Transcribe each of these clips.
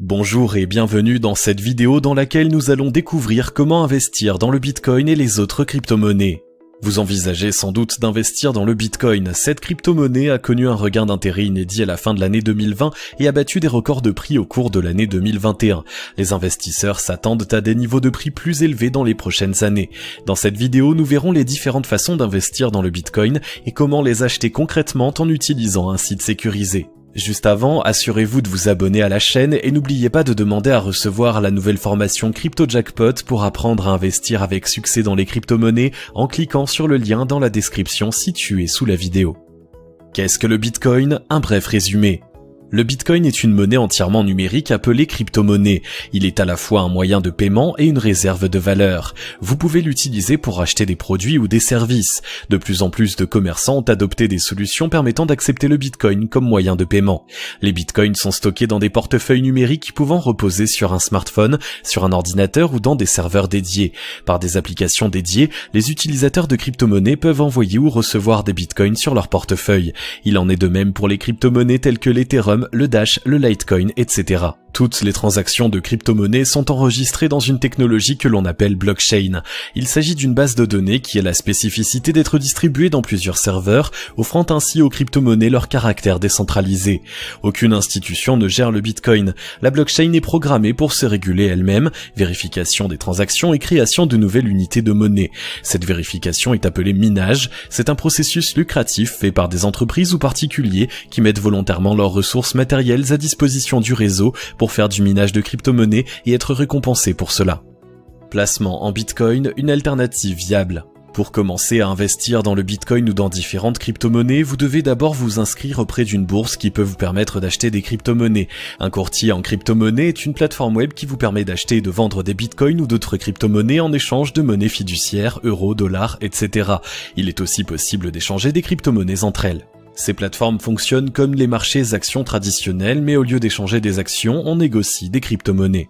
Bonjour et bienvenue dans cette vidéo dans laquelle nous allons découvrir comment investir dans le Bitcoin et les autres crypto-monnaies. Vous envisagez sans doute d'investir dans le Bitcoin. Cette crypto-monnaie a connu un regain d'intérêt inédit à la fin de l'année 2020 et a battu des records de prix au cours de l'année 2021. Les investisseurs s'attendent à des niveaux de prix plus élevés dans les prochaines années. Dans cette vidéo, nous verrons les différentes façons d'investir dans le Bitcoin et comment les acheter concrètement en utilisant un site sécurisé. Juste avant, assurez-vous de vous abonner à la chaîne et n'oubliez pas de demander à recevoir la nouvelle formation Crypto Jackpot pour apprendre à investir avec succès dans les crypto-monnaies en cliquant sur le lien dans la description située sous la vidéo. Qu'est-ce que le Bitcoin? Un bref résumé. Le Bitcoin est une monnaie entièrement numérique appelée crypto-monnaie. Il est à la fois un moyen de paiement et une réserve de valeur. Vous pouvez l'utiliser pour acheter des produits ou des services. De plus en plus de commerçants ont adopté des solutions permettant d'accepter le Bitcoin comme moyen de paiement. Les Bitcoins sont stockés dans des portefeuilles numériques pouvant reposer sur un smartphone, sur un ordinateur ou dans des serveurs dédiés. Par des applications dédiées, les utilisateurs de crypto-monnaies peuvent envoyer ou recevoir des Bitcoins sur leur portefeuille. Il en est de même pour les crypto-monnaies telles que l'Ethereum, le Dash, le Litecoin, etc. Toutes les transactions de crypto-monnaies sont enregistrées dans une technologie que l'on appelle blockchain. Il s'agit d'une base de données qui a la spécificité d'être distribuée dans plusieurs serveurs, offrant ainsi aux crypto-monnaies leur caractère décentralisé. Aucune institution ne gère le Bitcoin. La blockchain est programmée pour se réguler elle-même, vérification des transactions et création de nouvelles unités de monnaie. Cette vérification est appelée minage. C'est un processus lucratif fait par des entreprises ou particuliers qui mettent volontairement leurs ressources matérielles à disposition du réseau pour faire du minage de crypto-monnaies et être récompensé pour cela. Placement en Bitcoin, une alternative viable. Pour commencer à investir dans le Bitcoin ou dans différentes crypto-monnaies, vous devez d'abord vous inscrire auprès d'une bourse qui peut vous permettre d'acheter des crypto-monnaies. Un courtier en crypto-monnaie est une plateforme web qui vous permet d'acheter et de vendre des bitcoins ou d'autres crypto-monnaies en échange de monnaies fiduciaires, euros, dollars, etc. Il est aussi possible d'échanger des crypto-monnaies entre elles. Ces plateformes fonctionnent comme les marchés actions traditionnels, mais au lieu d'échanger des actions, on négocie des crypto-monnaies.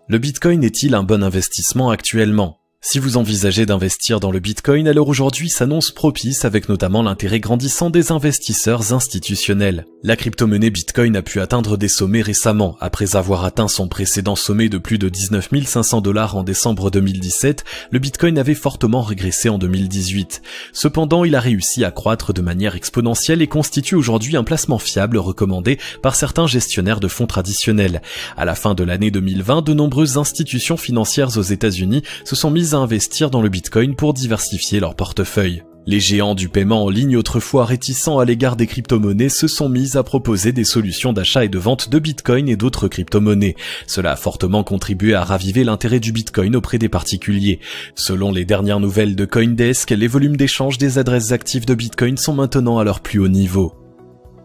Le Bitcoin est-il un bon investissement actuellement ? Si vous envisagez d'investir dans le Bitcoin, alors aujourd'hui s'annonce propice avec notamment l'intérêt grandissant des investisseurs institutionnels. La crypto-monnaie Bitcoin a pu atteindre des sommets récemment. Après avoir atteint son précédent sommet de plus de 19 500 $ en décembre 2017, le Bitcoin avait fortement régressé en 2018. Cependant, il a réussi à croître de manière exponentielle et constitue aujourd'hui un placement fiable recommandé par certains gestionnaires de fonds traditionnels. À la fin de l'année 2020, de nombreuses institutions financières aux États-Unis se sont mises à investir dans le Bitcoin pour diversifier leur portefeuille. Les géants du paiement en ligne, autrefois réticents à l'égard des crypto-monnaies, se sont mis à proposer des solutions d'achat et de vente de Bitcoin et d'autres crypto-monnaies. Cela a fortement contribué à raviver l'intérêt du Bitcoin auprès des particuliers. Selon les dernières nouvelles de CoinDesk, les volumes d'échange des adresses actives de Bitcoin sont maintenant à leur plus haut niveau.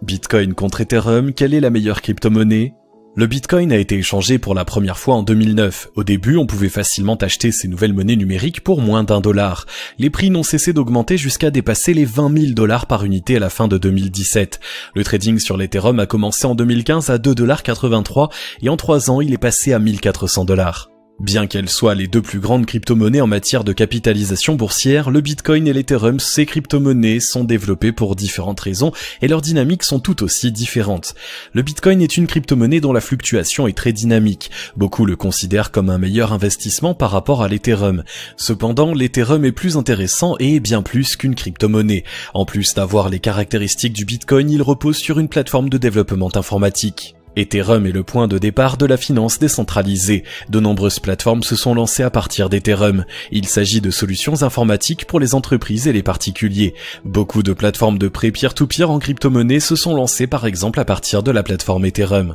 Bitcoin contre Ethereum, quelle est la meilleure crypto-monnaie ? Le Bitcoin a été échangé pour la première fois en 2009. Au début, on pouvait facilement acheter ces nouvelles monnaies numériques pour moins d'$1. Les prix n'ont cessé d'augmenter jusqu'à dépasser les 20 000 $ par unité à la fin de 2017. Le trading sur l'Ethereum a commencé en 2015 à 2,83 $ et en 3 ans, il est passé à 1 400 $. Bien qu'elles soient les deux plus grandes crypto-monnaies en matière de capitalisation boursière, le Bitcoin et l'Ethereum, ces crypto-monnaies sont développées pour différentes raisons et leurs dynamiques sont tout aussi différentes. Le Bitcoin est une crypto-monnaie dont la fluctuation est très dynamique. Beaucoup le considèrent comme un meilleur investissement par rapport à l'Ethereum. Cependant, l'Ethereum est plus intéressant et est bien plus qu'une crypto-monnaie. En plus d'avoir les caractéristiques du Bitcoin, il repose sur une plateforme de développement informatique. Ethereum est le point de départ de la finance décentralisée. De nombreuses plateformes se sont lancées à partir d'Ethereum. Il s'agit de solutions informatiques pour les entreprises et les particuliers. Beaucoup de plateformes de prêt peer-to-peer en crypto-monnaie se sont lancées par exemple à partir de la plateforme Ethereum.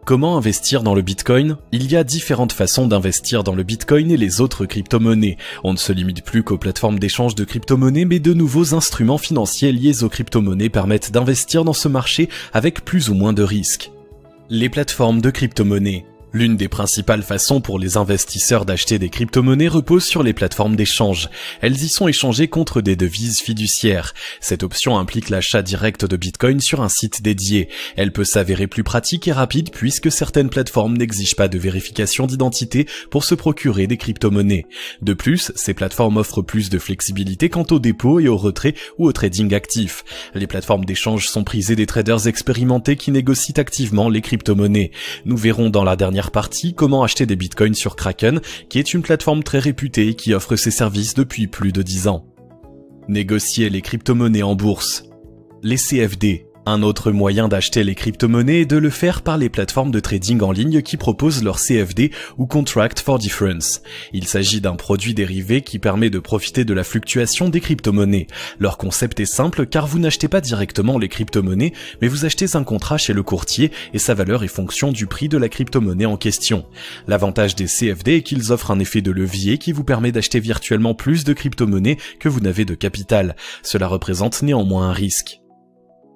Comment investir dans le Bitcoin ? Il y a différentes façons d'investir dans le Bitcoin et les autres crypto-monnaies. On ne se limite plus qu'aux plateformes d'échange de crypto-monnaies, mais de nouveaux instruments financiers liés aux crypto-monnaies permettent d'investir dans ce marché avec plus ou moins de risques. Les plateformes de crypto-monnaies. L'une des principales façons pour les investisseurs d'acheter des crypto-monnaies repose sur les plateformes d'échange. Elles y sont échangées contre des devises fiduciaires. Cette option implique l'achat direct de Bitcoin sur un site dédié. Elle peut s'avérer plus pratique et rapide puisque certaines plateformes n'exigent pas de vérification d'identité pour se procurer des crypto-monnaies. De plus, ces plateformes offrent plus de flexibilité quant au dépôt et au retrait ou au trading actif. Les plateformes d'échange sont prisées des traders expérimentés qui négocient activement les crypto-monnaies. Nous verrons dans la dernière partie comment acheter des bitcoins sur Kraken, qui est une plateforme très réputée et qui offre ses services depuis plus de 10 ans. Négocier les crypto-monnaies en bourse. Les CFD. Un autre moyen d'acheter les crypto-monnaies est de le faire par les plateformes de trading en ligne qui proposent leur CFD ou Contract for Difference. Il s'agit d'un produit dérivé qui permet de profiter de la fluctuation des crypto-monnaies. Leur concept est simple car vous n'achetez pas directement les crypto-monnaies, mais vous achetez un contrat chez le courtier et sa valeur est fonction du prix de la crypto-monnaie en question. L'avantage des CFD est qu'ils offrent un effet de levier qui vous permet d'acheter virtuellement plus de crypto-monnaies que vous n'avez de capital. Cela représente néanmoins un risque.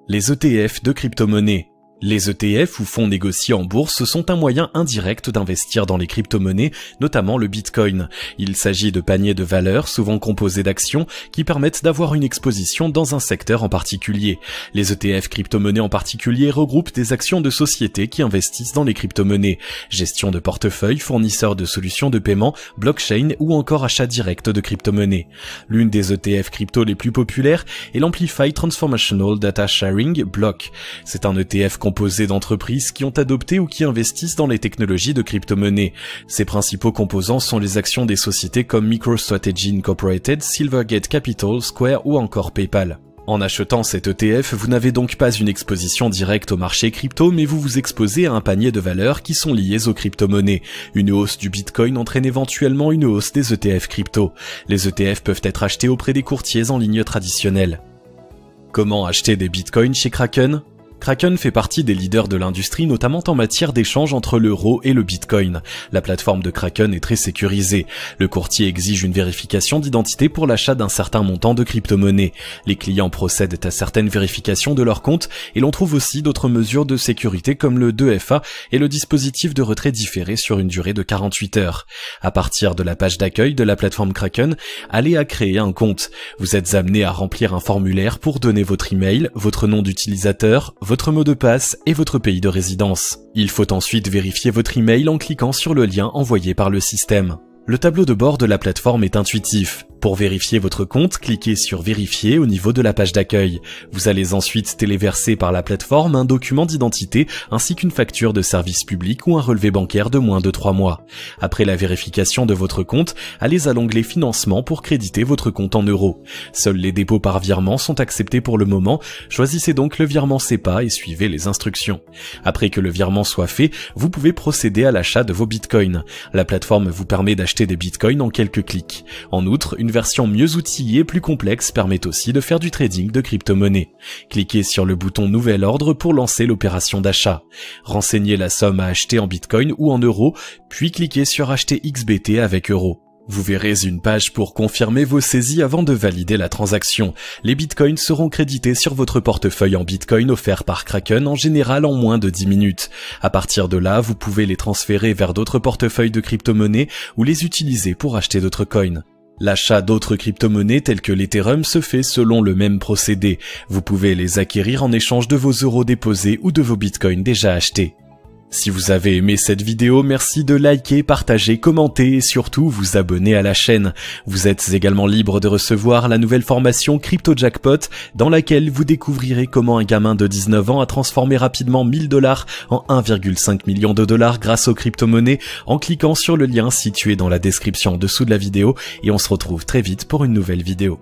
Les ETF de crypto-monnaies. Les ETF ou fonds négociés en bourse sont un moyen indirect d'investir dans les crypto-monnaies, notamment le Bitcoin. Il s'agit de paniers de valeurs, souvent composés d'actions, qui permettent d'avoir une exposition dans un secteur en particulier. Les ETF crypto-monnaies en particulier regroupent des actions de sociétés qui investissent dans les crypto-monnaies, gestion de portefeuille, fournisseurs de solutions de paiement, blockchain ou encore achat direct de crypto-monnaies. L'une des ETF crypto les plus populaires est l'Amplify Transformational Data Sharing, BLOCK. C'est un ETF composé d'entreprises qui ont adopté ou qui investissent dans les technologies de crypto-monnaies. Ses principaux composants sont les actions des sociétés comme MicroStrategy Incorporated, Silvergate Capital, Square ou encore PayPal. En achetant cet ETF, vous n'avez donc pas une exposition directe au marché crypto, mais vous vous exposez à un panier de valeurs qui sont liées aux crypto-monnaies. Une hausse du Bitcoin entraîne éventuellement une hausse des ETF crypto. Les ETF peuvent être achetés auprès des courtiers en ligne traditionnelle. Comment acheter des Bitcoins chez Kraken ? Kraken fait partie des leaders de l'industrie, notamment en matière d'échange entre l'euro et le Bitcoin. La plateforme de Kraken est très sécurisée. Le courtier exige une vérification d'identité pour l'achat d'un certain montant de crypto-monnaies. Les clients procèdent à certaines vérifications de leur compte et l'on trouve aussi d'autres mesures de sécurité comme le 2FA et le dispositif de retrait différé sur une durée de 48 heures. À partir de la page d'accueil de la plateforme Kraken, allez à créer un compte. Vous êtes amené à remplir un formulaire pour donner votre email, votre nom d'utilisateur, votre mot de passe et votre pays de résidence. Il faut ensuite vérifier votre email en cliquant sur le lien envoyé par le système. Le tableau de bord de la plateforme est intuitif. Pour vérifier votre compte, cliquez sur Vérifier au niveau de la page d'accueil. Vous allez ensuite téléverser par la plateforme un document d'identité ainsi qu'une facture de service public ou un relevé bancaire de moins de 3 mois. Après la vérification de votre compte, allez à l'onglet Financement pour créditer votre compte en euros. Seuls les dépôts par virement sont acceptés pour le moment. Choisissez donc le virement SEPA et suivez les instructions. Après que le virement soit fait, vous pouvez procéder à l'achat de vos bitcoins. La plateforme vous permet d'acheter des bitcoins en quelques clics. En outre, une version mieux outillée et plus complexe permet aussi de faire du trading de crypto-monnaies. Cliquez sur le bouton Nouvel ordre pour lancer l'opération d'achat. Renseignez la somme à acheter en bitcoin ou en euros, puis cliquez sur Acheter XBT avec euros. Vous verrez une page pour confirmer vos saisies avant de valider la transaction. Les bitcoins seront crédités sur votre portefeuille en bitcoin offert par Kraken en général en moins de 10 minutes. À partir de là, vous pouvez les transférer vers d'autres portefeuilles de crypto-monnaies ou les utiliser pour acheter d'autres coins. L'achat d'autres crypto-monnaies telles que l'Ethereum se fait selon le même procédé. Vous pouvez les acquérir en échange de vos euros déposés ou de vos bitcoins déjà achetés. Si vous avez aimé cette vidéo, merci de liker, partager, commenter et surtout vous abonner à la chaîne. Vous êtes également libre de recevoir la nouvelle formation Crypto Jackpot dans laquelle vous découvrirez comment un gamin de 19 ans a transformé rapidement 1000 $ en 1,5 million de dollars grâce aux crypto-monnaies en cliquant sur le lien situé dans la description en dessous de la vidéo et on se retrouve très vite pour une nouvelle vidéo.